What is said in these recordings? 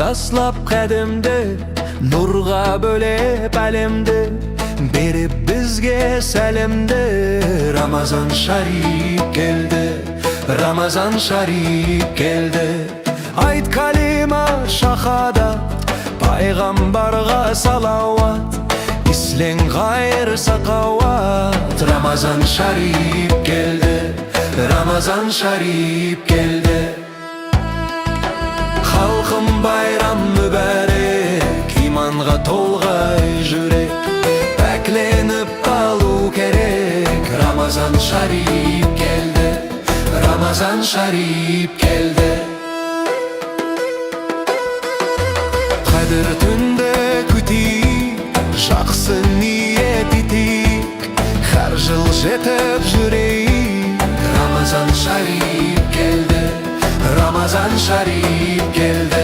таслап кәдімді, нұрға бөлеп әлемді, беріп бізге сәлемді. Рамазан шариф келді, Рамазан шариф келді. Айт калима шахадат, пайғамбарға салауат, ислен ғайыр сақауат. Рамазан шариф келді, Рамазан шариф келді. Халқым байрам мүбәрек, иманға толғай жүрек, пәкленіп қалу керек. Рамазан шариф келді, Рамазан шариф келді. Қадір түнді күтейік, жақсы ниет етейік, әр жыл жетіп жүрейік. Рамазан шариф келді, Рамазан шариф келді.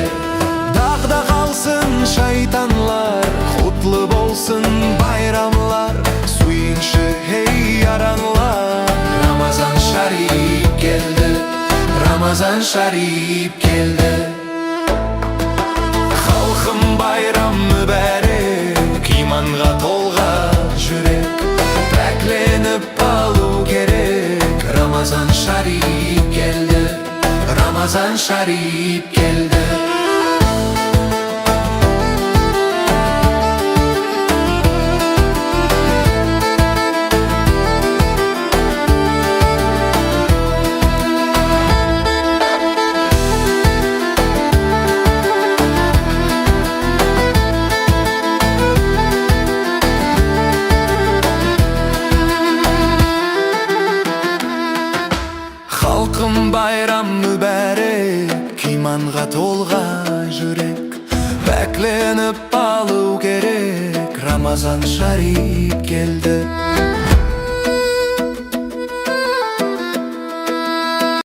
Дағда қалсын шайтанлар, құтлы болсын байрамлар, сүйінші ей аранлар. Рамазан шариф келді, Рамазан шариф келді. Халқым байрам мүбәрек, иманға толған жүрек, пәкленіп қалу керек. Рамазан шариф келді, Рамазан шариф келді. Халқым байрам мүбәрек, иманға толған жүрек, пәкленіп алу керек. Рамазан шариф келді.